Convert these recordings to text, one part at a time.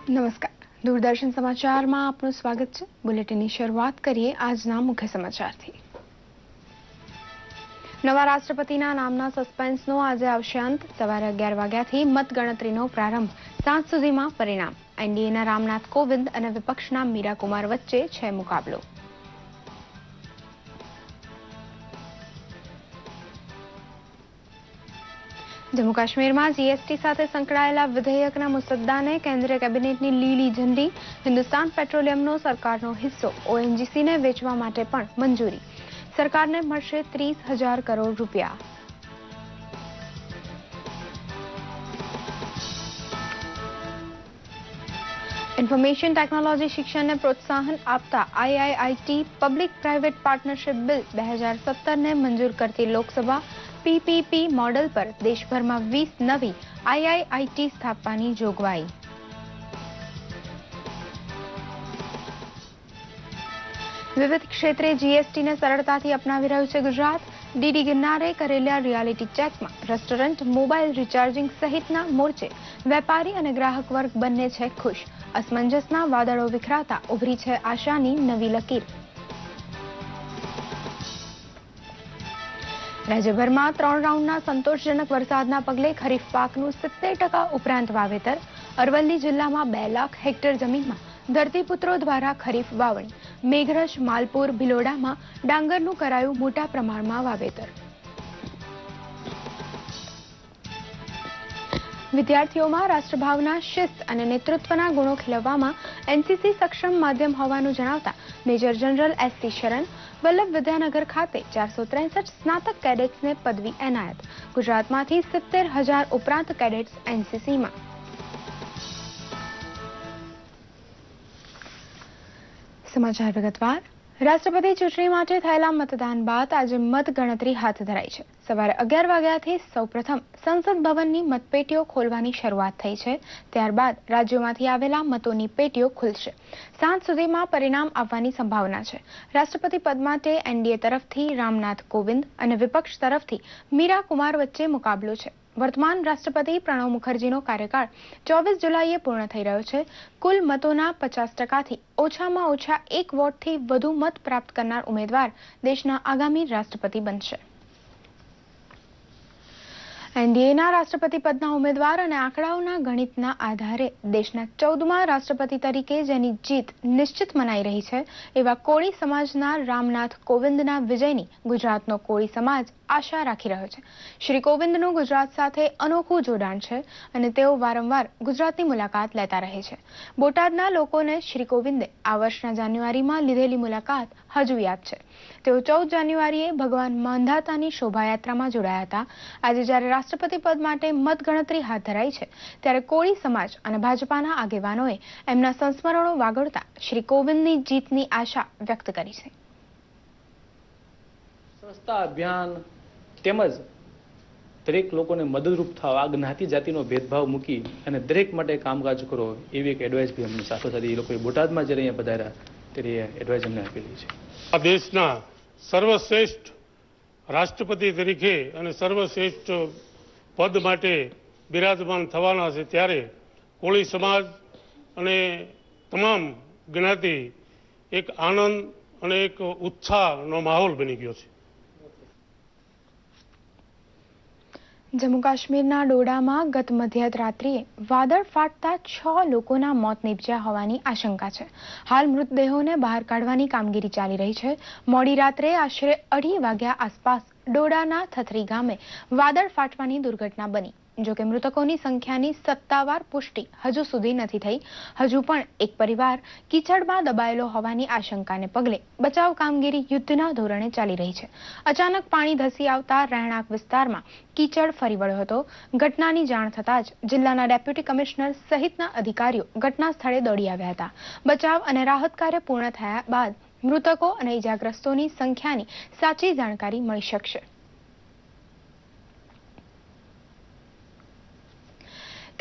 નમસ્કાર. દૂરદર્શન સમાચારમાં આપનું સ્વાગત છે. બુલેટિનની શરૂઆત કરીએ આજના મુખ્ય સમાચારથી. નવા રાષ્ટ્રપતિના નામના સસ્પેન્સનો આજે આવશે અંત. સવારે 11 વાગ્યાથી મતગણતરીનો પ્રારંભ. સાંજ સુધીમાં પરિણામ. એનડીએના રામનાથ કોવિંદ અને વિપક્ષના મીરા કુમાર વચ્ચે છે મુકાબલો. જમ્મુ કાશ્મીરમાં જીએસટી સાથે સંકળાયેલા વિધેયકના મુસદ્દાને કેન્દ્રીય કેબિનેટની લીલી ઝંડી. હિન્દુસ્તાન પેટ્રોલિયમનો સરકારનો હિસ્સો ઓએનજીસીને વેચવા માટે પણ મંજૂરી. સરકારને મળશે 30,000 કરોડ રૂપિયા. ઇન્ફોર્મેશન ટેકનોલોજી શિક્ષણને પ્રોત્સાહન આપતા આઈઆઈઆઈટી પબ્લિક પ્રાઇવેટ પાર્ટનરશિપ બિલ 2017ને મંજૂર કરતી લોકસભા. પીપીપી મોડેલ પર દેશભરમાં 20 નવી આઈઆઈઆઈટી સ્થાપવાની જોગવાઈ. વિવિધ ક્ષેત્રે જીએસટીને સરળતાથી અપનાવી રહ્યું છે ગુજરાત. ડીડી ગિરનારે કરેલા રિયાલિટી ચેકમાં રેસ્ટોરન્ટ, મોબાઈલ રિચાર્જિંગ સહિતના મોરચે વેપારી અને ગ્રાહક વર્ગ બંને છે ખુશ. અસમંજસના વાદળો વિખરાતા ઉભરી છે આશાની નવી લકીર. રાજ્યભરમાં 3 રાઉન્ડના સંતોષજનક વરસાદના પગલે ખરીફ પાકનું 70% ઉપરાંત વાવેતર. અરવલ્લી જિલ્લામાં 2 લાખ હેક્ટર જમીનમાં ધરતીપુત્રો દ્વારા ખરીફ વાવણી. મેઘરજ, માલપુર, ભિલોડામાં ડાંગરનું કરાયું મોટા પ્રમાણમાં વાવેતર. વિદ્યાર્થીઓમાં રાષ્ટ્રભાવના, શિસ્ત અને નેતૃત્વના ગુણો ખીલવવામાં એનસીસી સક્ષમ માધ્યમ હોવાનું જણાવતા મેજર જનરલ એસસી શરણ. વલ્લભ વિદ્યાનગર ખાતે 463 સ્નાતક કેડેટ્સને પદવી એનાયત. ગુજરાતમાંથી 70,000 ઉપરાંત કેડેટ્સ એનસીસીમાં. સમાચાર વિગતવાર. રાષ્ટ્રપતિ ચૂંટણી માટે થયેલા મતદાન બાદ આજે મતગણતરી હાથ ધરાઈ છે. સવારે 11 વાગ્યાથી સૌપ્રથમ સંસદ ભવનની મતપેટીઓ ખોલવાની શરૂઆત થઈ છે. ત્યારબાદ રાજ્યોમાંથી આવેલા મતોની પેટીઓ ખુલશે. સાંજ સુધીમાં પરિણામ આવવાની સંભાવના છે. રાષ્ટ્રપતિ પદ માટે એનડીએ તરફથી રામનાથ કોવિંદ અને વિપક્ષ તરફથી મીરા કુમાર વચ્ચે મુકાબલો છે. વર્તમાન રાષ્ટ્રપતિ પ્રણવ મુખર્જીનો કાર્યકાળ 24 જુલાઈએ પૂર્ણ થઈ રહ્યો છે. કુલ મતોના 50%થી ઓછામાં ઓછા 1 વોટથી વધુ મત પ્રાપ્ત કરનાર ઉમેદવાર દેશના આગામી રાષ્ટ્રપતિ બનશે. એનડીએના રાષ્ટ્રપતિ પદના ઉમેદવાર અને આંકડાઓના ગણિતના આધારે દેશના 14મા રાષ્ટ્રપતિ તરીકે જેની જીત નિશ્ચિત મનાઈ રહી છે એવા કોળી સમાજના રામનાથ કોવિંદના વિજયની ગુજરાતનો કોળી સમાજ આશા રાખી રહ્યો છે. શ્રી કોવિંદનું ગુજરાત સાથે અનોખું જોડાણ છે અને તેઓ વારંવાર ગુજરાતની મુલાકાત લેતા રહે છે. બોટાદના લોકોને શ્રી કોવિંદે આ વર્ષના જાન્યુઆરીમાં લીધેલી મુલાકાત હજુ યાદ છે. તેઓ 14 જાન્યુઆરીએ ભગવાન માંધાતાની શોભાયાત્રામાં જોડાયા હતા. આજે જ્યારે રાષ્ટ્રપતિ પદ માટે મતગણતરી હાથ ધરાઈ છે ત્યારે કોળી સમાજ અને ભાજપાના આગેવાનોએ એમના સંસ્મરણો વાગોળતા શ્રી કોવિંદની જીતની આશા વ્યક્ત કરી છે. સ્વચ્છતા અભિયાન તેમજ દરેક લોકોને મદદરૂપ થાવ, આ જ્ઞાતિ જાતિનો ભેદભાવ મૂકી અને દરેક માટે કામકાજ કરો એવી એક એડવાઇસ બી અમને સાથોસાથ એ લોકોએ બોટાદમાં જ્યારે અહીંયા પધાર્યા ત્યારે એડવાઇસ અમને આપેલી છે. આ દેશના સર્વશ્રેષ્ઠ રાષ્ટ્રપતિ તરીકે અને સર્વશ્રેષ્ઠ પદ માટે બિરાજમાન થવાના છે ત્યારે કોળી સમાજ અને તમામ જ્ઞાતિ એક આનંદ અને એક ઉત્સાહનો માહોલ બની ગયો છે. જમ્મુ કાશ્મીરના ડોડામાં ગત મધ્યરાત્રિએ વાદળ ફાટતા 6 લોકોના મોત નીપજ્યા હોવાની આશંકા છે. હાલ મૃતદેહોને બહાર કાઢવાની કામગીરી ચાલી રહી છે. મોડી રાત્રે આશરે 2:30 વાગ્યા આસપાસ ડોડાના થથરી ગામે વાદળ ફાટવાની દુર્ઘટના બની. જોકે મૃતકોની સંખ્યાની સત્તાવાર પુષ્ટિ હજુ સુધી નથી થઈ. હજુ પણ એક પરિવાર કીચડમાં દબાયેલો હોવાની આશંકાને પગલે બચાવ કામગીરી યુદ્ધના ધોરણે ચાલી રહી છે. અચાનક પાણી ધસી આવતા રહેણાંક વિસ્તારમાં કીચડ ફરી વળ્યો હતો. ઘટનાની જાણ થતાં જ જિલ્લાના ડેપ્યુટી કમિશનર સહિતના અધિકારીઓ ઘટના સ્થળે દોડી આવ્યા હતા. બચાવ અને રાહત કાર્ય પૂર્ણ થયા બાદ મૃતકો અને ઇજાગ્રસ્તોની સંખ્યાની સાચી જાણકારી મળી શકશે.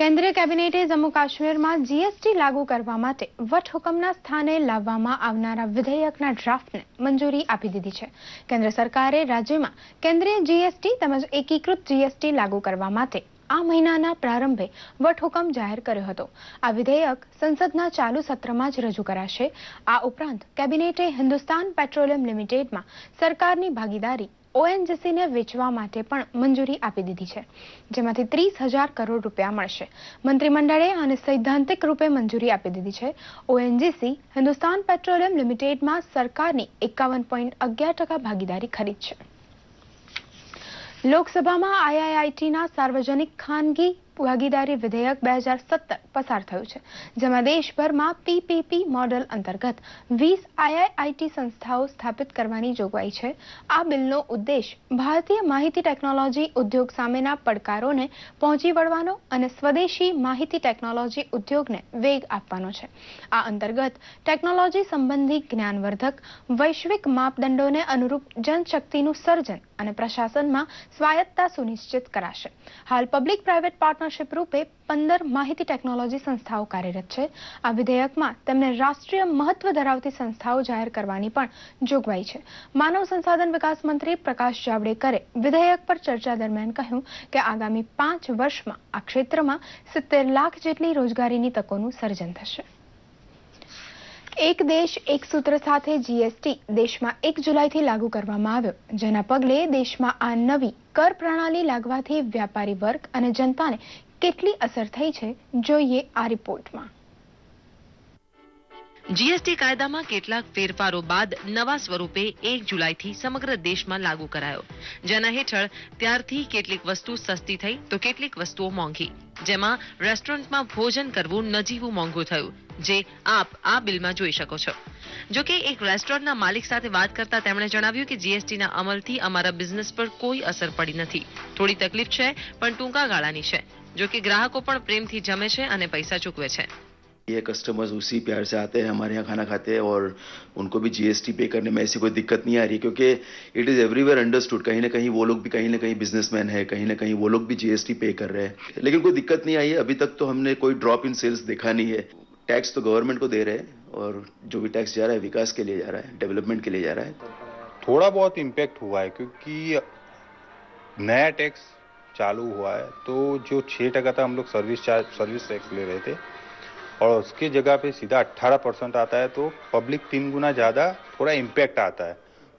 કેન્દ્રીય કેબિનેટે જમ્મુ કાશ્મીરમાં જીએસટી લાગુ કરવા માટે વટહુકમના સ્થાને લાવવામાં આવનારા વિધેયકના ડ્રાફ્ટને મંજૂરી આપી દીધી છે. કેન્દ્ર સરકારે રાજ્યમાં કેન્દ્રીય જીએસટી તેમજ એકીકૃત જીએસટી લાગુ કરવા માટે આ મહિનાના પ્રારંભે વટહુકમ જાહેર કર્યો હતો. આ વિધેયક સંસદના ચાલુ સત્રમાં જ રજૂ કરાશે. આ ઉપરાંત કેબિનેટે હિન્દુસ્તાન પેટ્રોલિયમ લિમિટેડમાં સરકારની ભાગીદારી ONGCને વેચવા માટે પણ મંજૂરી આપી દીધી છે, જેમાંથી 30,000 કરોડ રૂપિયા મળશે. મંત્રીમંડળે આને સૈદ્ધાંતિક રૂપે મંજૂરી આપી દીધી છે. ONGC હિન્દુસ્તાન પેટ્રોલિયમ લિમિટેડમાં સરકારની 51.11% ભાગીદારી ખરીદશે. લોકસભામાં IIITના સાર્વજનિક ખાનગી ભાગીદારી વિધેયક 2017 પસાર થયું છે, જેમાં દેશભરમાં PPP મોડેલ અંતર્ગત 20 IIIT સંસ્થાઓ સ્થાપિત કરવાની જોગવાઈ છે. આ બિલનો ઉદ્દેશ ભારતીય માહિતી ટેકનોલોજી ઉદ્યોગ સામેના પડકારોને પહોંચી વળવાનો અને સ્વદેશી માહિતી ટેકનોલોજી ઉદ્યોગને વેગ આપવાનો છે. આ અંતર્ગત ટેકનોલોજી સંબંધી જ્ઞાનવર્ધક વૈશ્વિક માપદંડોને અનુરૂપ જનશક્તિનું સર્જન અને પ્રશાસનમાં સ્વાયત્તતા સુનિશ્ચિત કરાશે. હાલ પબ્લિક પ્રાઇવેટ પાર્ટનરશિપ રૂપે 15 માહિતી ટેકનોલોજી સંસ્થાઓ કાર્યરત છે. આ વિધેયકમાં તેમને રાષ્ટ્રીય મહત્વ ધરાવતી સંસ્થાઓ જાહેર કરવાની પણ જોગવાઈ છે. માનવ સંસાધન વિકાસ મંત્રી પ્રકાશ જાવડેકરે વિધેયક પર ચર્ચા દરમિયાન કહ્યું કે આગામી 5 વર્ષમાં આ ક્ષેત્રમાં 70 લાખ જેટલી રોજગારીની તકોનું સર્જન થશે. એક દેશ એક સૂત્ર સાથે GST દેશમાં 1 જુલાઈથી લાગુ કરવામાં આવ્યો, જેના પગલે દેશમાં આ નવી કર પ્રણાલી લાગવાથી વ્યાપારી વર્ગ અને જનતાને કેટલી અસર થઈ છે, જોઈએ આ રિપોર્ટમાં. GST કાયદામાં કેટલાક ફેરફારો બાદ નવા સ્વરૂપે 1 જુલાઈથી સમગ્ર દેશમાં લાગુ કરાયો, જેના હેઠળ ત્યારથી કેટલીક વસ્તુ સસ્તી થઈ તો કેટલીક વસ્તુઓ મોંઘી, જેમાં રેસ્ટોરન્ટમાં ભોજન કરવું નજીવું મોંઘું થયું, જે આપ આ બિલમાં જોઈ શકો છો. જો કે એક રેસ્ટોરન્ટના માલિક સાથે વાત કરતા તેમણે જણાવ્યું કે GSTના અમલથી અમારા બિઝનેસ પર કોઈ અસર પડી નથી. થોડી તકલીફ છે, પણ ટૂંકા ગાળાની છે. જો કે ગ્રાહકો પણ પ્રેમથી જમે છે અને પૈસા ચૂકવે છે. ये कस्टमर्स उसी प्यार से आते हैं, हमारे यहाँ खाना खाते हैं और उनको भी GST पे करने में ऐसी कोई दिक्कत नहीं आ रही, क्योंकि इट इज़ एवरीवेयर अंडरस्टूड. कहीं ना कहीं वो लोग भी कहीं ना कहीं बिजनेसमैन है, कहीं ना कहीं वो लोग भी GST पे कर रहे हैं, लेकिन कोई दिक्कत नहीं आई है. अभी तक तो हमने कोई ड्रॉप इन सेल्स देखा नहीं है. टैक्स तो गवर्नमेंट को दे रहे हैं और जो भी टैक्स जा रहा है विकास के लिए जा रहा है, डेवलपमेंट के लिए जा रहा है. थोड़ा बहुत इम्पैक्ट हुआ है, क्योंकि नया टैक्स चालू हुआ है, तो जो 6% था हम लोग सर्विस टैक्स ले रहे थे और उसकी जगह पे सीधा 18% आता है, तो पब्लिक 3 गुना ज़्यादा थोड़ा इम्पैक्ट आता है.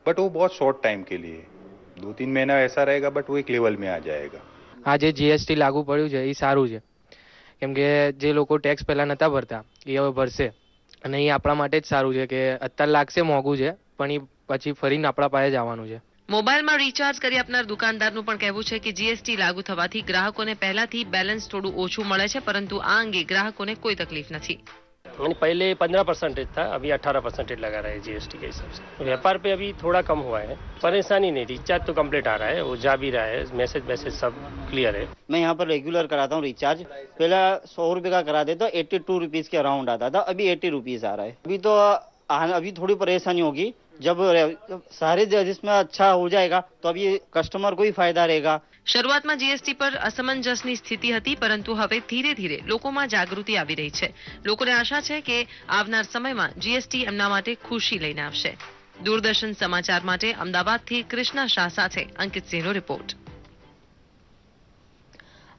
बट वो बहुत शॉर्ट टाइम के लिए, 2-3 महीना ऐसा रहेगा, बट वो एक लेवल में आ जाएगा. આ જે GST લાગુ પડ્યું છે એ સારું છે, કેમ કે જે લોકો ટેક્સ પહેલાં નહોતા ભરતા એ હવે ભરશે, અને એ આપણા માટે જ સારું છે કે અત્યારે લાગશે મોંઘું છે, પણ એ પછી ફરીને આપણા પાસે જ આવવાનું છે. મોબાઈલમાં રિચાર્જ કરી આપનાર દુકાનદારનું પણ કહેવું છે કે GST લાગુ થવાથી ગ્રાહકોને પહેલાથી બેલેન્સ થોડું ઓછું મળે છે, પરંતુ આ અંગે ગ્રાહકોને કોઈ तकलीफ नहीं. पहले 15% था, अभी 18% लगा रहा है GST के हिसाब से. व्यापार पे अभी थोड़ा कम हुआ है, परेशानी नहीं. रिचार्ज तो कंप्लीट आ रहा है, वो जा भी रहा है, मैसेज सब क्लियर है. मैं यहाँ पर रेगुलर कराता हूँ रिचार्ज. पहला 100 रुपये का कराते तो 82 रुपीज़ के अराउंड आता था, अभी 80 रुपीज़ आ रहा है. अभी थोड़ी परेशानी होगी. जब सारे जिसमें अच्छा हो जाएगा तो अभी कस्टमर को ही फायदा रहेगा. શરૂઆતમાં GST પર અસમંજસની સ્થિતિ હતી, પરંતુ હવે ધીરે ધીરે લોકોમાં જાગૃતિ આવી રહી છે. લોકોને આશા છે કે આવનાર સમયમાં GST એમના માટે ખુશી લઈને આવશે. દૂરદર્શન સમાચાર માટે અમદાવાદથી કૃષ્ણા શાહ સાથે અંકિત સિંહનો રિપોર્ટ.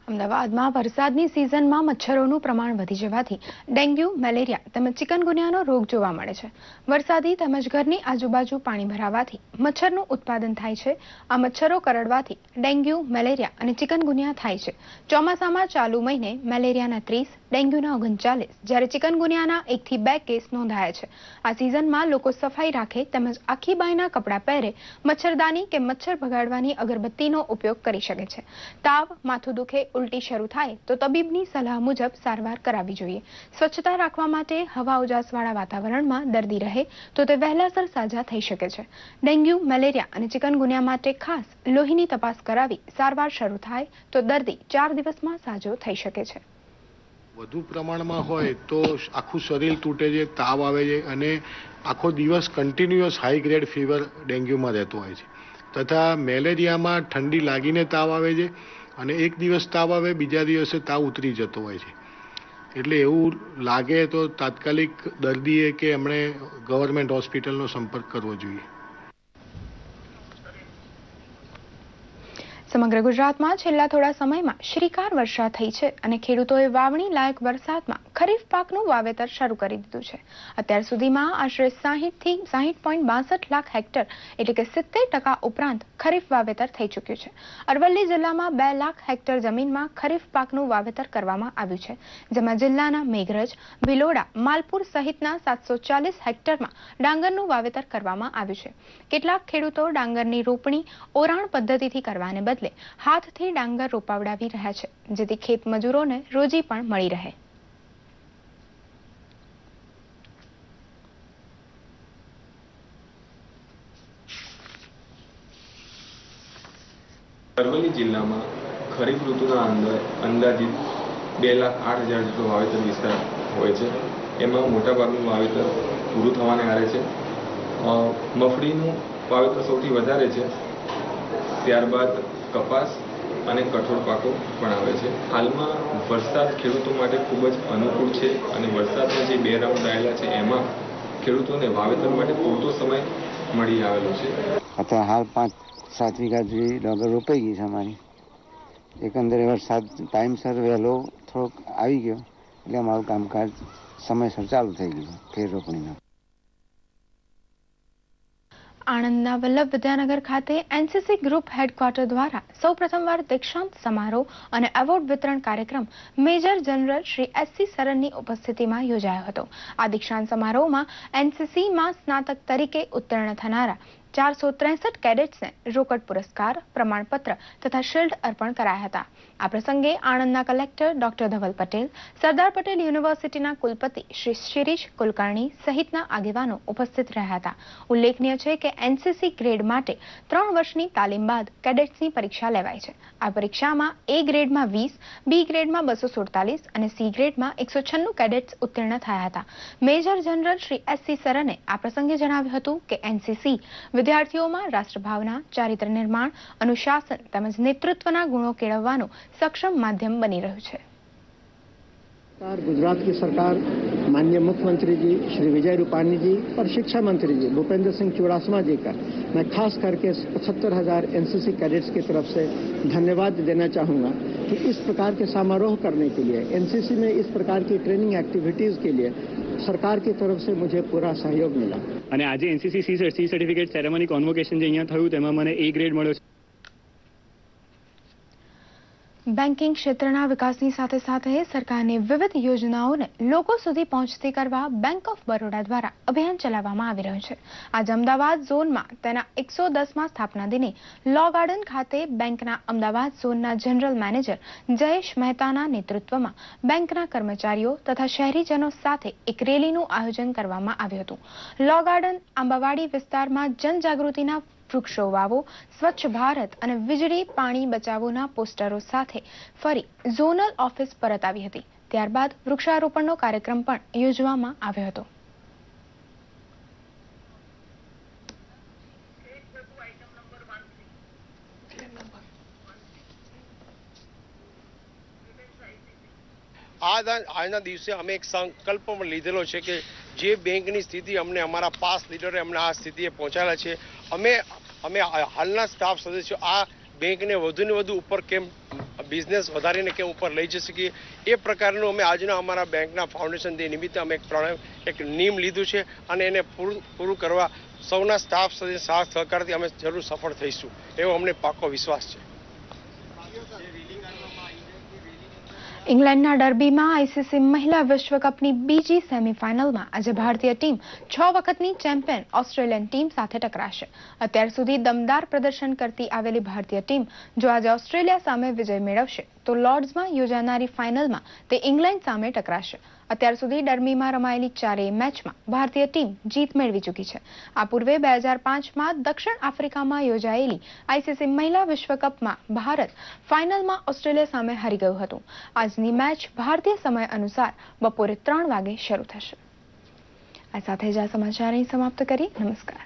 અમદાવાદમાં વરસાદની સિઝનમાં મચ્છરોનું પ્રમાણ વધી જવાથી ડેન્ગ્યુ, મેલેરિયા તેમજ ચિકનગુનિયાનો રોગ જોવા મળે છે. વરસાદી તેમજ ઘરની આજુબાજુ પાણી ભરાવાથી મચ્છરનું ઉત્પાદન થાય છે. આ મચ્છરો કરડવાથી ડેન્ગ્યુ, મેલેરિયા અને ચિકનગુનિયા થાય છે. ચોમાસામાં ચાલુ મહિને મેલેરિયાના 30, ડેન્ગ્યુના 39, જ્યારે ચિકનગુનિયાના 1 થી 2 કેસ નોંધાયા છે. આ સિઝનમાં લોકો સફાઈ રાખે તેમજ આખી બાયના કપડાં પહેરે મચ્છરદાની કે મચ્છર ભગાડવાની અગરબત્તીનો ઉપયોગ કરી શકે છે. તાવ, માથું દુખે, ઉલટી શરૂ થાય તો તબીબની સલાહ મુજબ સારવાર કરાવવી જોઈએ. સ્વચ્છતા રાખવા માટે હવા ઉજાસવાળા વાતાવરણમાં દર્દી રહે તો તે વહેલાસર સાજા થઈ શકે છે. ડેન્ગ્યુ, મેલેરિયા અને ચિકનગુનિયા માટે ખાસ લોહીની તપાસ કરાવી સારવાર શરૂ થાય તો દર્દી 4 દિવસમાં સાજો થઈ શકે છે. વધુ પ્રમાણમાં હોય તો આખું શરીર તૂટે છે, તાવ આવે છે અને આખો દિવસ કન્ટિન્યુઅસ હાઈ ગ્રેડ ફીવર ડેન્ગ્યુમાં રહેતો હોય છે. તથા મેલેરિયામાં ઠંડી લાગીને તાવ આવે છે અને એક દિવસ તાવ આવે, બીજા દિવસે તાવ ઉતરી જતો હોય છે. એટલે એવું લાગે તો તાત્કાલિક દર્દીએ કે એમણે ગવર્મેન્ટ હોસ્પિટલનો સંપર્ક કરવો જોઈએ. સમગ્ર ગુજરાતમાં છેલ્લા થોડા સમયમાં શ્રીકાર વર્ષા થઈ છે અને ખેડૂતોએ વાવણી લાયક વરસાદમાં ખરીફ પાકનું વાવેતર શરૂ કરી દીધું છે. અત્યાર સુધીમાં આશરે 60 થી 60.62 લાખ હેક્ટર એટલે કે 70% ઉપરાંત ખરીફ વાવેતર થઈ ચૂક્યું છે. અરવલ્લી જિલ્લામાં 2 લાખ હેક્ટર જમીનમાં ખરીફ પાકનું વાવેતર કરવામાં આવ્યું છે, જેમાં જિલ્લાના મેઘરજ, ભિલોડા, માલપુર સહિતના 740 હેક્ટરમાં ડાંગરનું વાવેતર કરવામાં આવ્યું છે. કેટલાક ખેડૂતો ડાંગરની રોપણી ઓરાણ પદ્ધતિથી કરવાને બદલે હાથથી ડાંગર રોપાવડાવી રહ્યા છે, જેથી ખેત મજૂરોને રોજી પણ મળી રહે. અરવલ્લી જિલ્લામાં ખરીફ ઋતુના અંદાજિત 2,08,000 જેટલો વાવેતર વિસ્તાર હોય છે. એમાં મોટાભાગનું વાવેતર પૂરું થવાને આરે છે. મગફળીનું વાવેતર સૌથી વધારે છે, ત્યારબાદ કપાસ અને કઠોળ પાકો પણ આવે છે. હાલમાં વરસાદ ખેડૂતો માટે ખૂબ જ અનુકૂળ છે અને વરસાદના જે 2 રાઉન્ડ આવેલા છે એમાં ખેડૂતોને વાવેતર માટે પૂરતો સમય મળી આવેલો છે. અત્યારે હાલ 5-7 વીઘા જેવી ડાંગર રોપાઈ ગઈ છે અમારી. એકંદરે વરસાદ ટાઈમસર વહેલો થોડોક આવી ગયો એટલે અમારું કામકાજ સમયસર ચાલુ થઈ ગયું ખેડ રોપણીનું. આણંદના વલ્લભ વિદ્યાનગર ખાતે એનસીસી ગ્રુપ હેડક્વાર્ટર દ્વારા સૌ પ્રથમવાર દીક્ષાંત સમારોહ અને એવોર્ડ વિતરણ કાર્યક્રમ મેજર જનરલ શ્રી એસસી સરનની ઉપસ્થિતિમાં યોજાયો હતો. આ દીક્ષાંત સમારોહમાં એનસીસીમાં સ્નાતક તરીકે ઉત્તીર્ણ થનારા 463 કેડેટ્સને રોકડ પુરસ્કાર, પ્રમાણપત્ર તથા શિલ્ડ અર્પણ કરાયા હતા. આ પ્રસંગે આણંદના કલેક્ટર ડોક્ટર ધવલ પટેલ, સરદાર પટેલ યુનિવર્સિટીના કુલપતિ શ્રી શિરીષ કુલકર્ણી સહિતના આગેવાનો ઉપસ્થિત રહ્યા હતા. ઉલ્લેખનીય છે કે એનસીસી ગ્રેડ માટે 3 વર્ષની તાલીમ બાદ કેડેટ્સની પરીક્ષા લેવાય છે. આ પરીક્ષામાં એ ગ્રેડમાં 20, બી ગ્રેડમાં 247 અને સી ગ્રેડમાં 196 કેડેટ્સ ઉત્તીર્ણ થયા હતા. મેજર જનરલ શ્રી એસસી સરને આ પ્રસંગે જણાવ્યું હતું કે એનસીસી વિદ્યાર્થીઓમાં રાષ્ટ્રભાવના, ચારિત્ર નિર્માણ, અનુશાસન તેમજ નેતૃત્વના ગુણો કેળવવાનું सक्षम माध्यम बनी રહ્યું છે. गुजरात की सरकार माननीय मुख्यमंत्री जी श्री विजय रूपाणी जी और शिक्षा मंत्री जी भूपेंद्र सिंह चुड़ासमा जी का मैं खास करके 75,000 एनसीसी कैडेट्स की तरफ से धन्यवाद देना चाहूँगा कि इस प्रकार के समारोह करने के लिए, एनसीसी में इस प्रकार की ट्रेनिंग एक्टिविटीज़ के लिए सरकार की तरफ से मुझे पूरा सहयोग मिला. અને આજે NCC C certificate ceremony convocation જે અહીંયા થયું તેમાં મને એ ગ્રેડ મળ્યો છે. બેન્કિંગ ક્ષેત્રના વિકાસની સાથે સાથે સરકારની વિવિધ યોજનાઓને લોકો સુધી પહોંચતી કરવા બેંક ઓફ બરોડા દ્વારા અભિયાન ચલાવવામાં આવી રહ્યું છે. આજે અમદાવાદ ઝોનમાં તેના 110મા સ્થાપના દિને લો ગાર્ડન ખાતે બેંકના અમદાવાદ ઝોનના જનરલ મેનેજર જયેશ મહેતાના નેતૃત્વમાં બેંકના કર્મચારીઓ તથા શહેરીજનો સાથે એક રેલીનું આયોજન કરવામાં આવ્યું હતું. લો ગાર્ડન આંબાવાડી વિસ્તારમાં જનજાગૃતિના વૃક્ષો વાવો, સ્વચ્છ ભારત અને વીજળી પાણી બચાવોના પોસ્ટરો સાથે ફરી ઝોનલ ઓફિસ પરત આવી હતી. ત્યારબાદ વૃક્ષારોપણનો કાર્યક્રમ પણ યોજવામાં આવ્યો હતો. આજના દિવસે અમે એક સંકલ્પ પણ લીધેલો છે કે જે બેંકની સ્થિતિ અમને અમારા પાસ લીડરે અમને આ સ્થિતિએ પહોંચાડ્યા છે, અમે હાલના સ્ટાફ સદસ્યો આ બેંકને વધુને વધુ ઉપર કેમ બિઝનેસ વધારીને કેમ ઉપર લઈ જઈ શકીએ એ પ્રકારનું અમે આજના અમારા બેંકના ફાઉન્ડેશન ડે નિમિત્તે અમે એક નિયમ લીધું છે અને એને પૂરું કરવા સૌના સ્ટાફ સાથે સાથ સહકારથી અમે જરૂર સફળ થઈશું એવો અમને પાક્કો વિશ્વાસ છે. ઇંગ્લેન્ડના ડર્બીમાં આઈસીસી મહિલા વિશ્વકપની બીજી સેમીફાઇનલમાં આજે ભારતીય ટીમ 6 વખતની ચેમ્પિયન ઓસ્ટ્રેલિયન ટીમ સાથે ટકરાશે. અત્યાર સુધી દમદાર પ્રદર્શન કરતી આવેલી ભારતીય ટીમ જો આજે ઓસ્ટ્રેલિયા સામે વિજય મેળવશે તો લોર્ડ્સમાં યોજાનારી ફાઇનલમાં તે ઇંગ્લેન્ડ સામે ટકરાશે. અત્યાર સુધી ડર્બીમાં રમાયેલી 4 મેચમાં ભારતીય ટીમ જીત મેળવી ચૂકી છે. આ પૂર્વે 2005માં દક્ષિણ આફ્રિકામાં યોજાયેલી આઈસીસી મહિલા વિશ્વકપમાં ભારત ફાઇનલમાં ઓસ્ટ્રેલિયા સામે હારી ગયું હતું. આજની મેચ ભારતીય સમય અનુસાર બપોરે 3 વાગે શરૂ થશે. આ સાથે જ આ સમાચાર અહીં સમાપ્ત કરી. નમસ્કાર.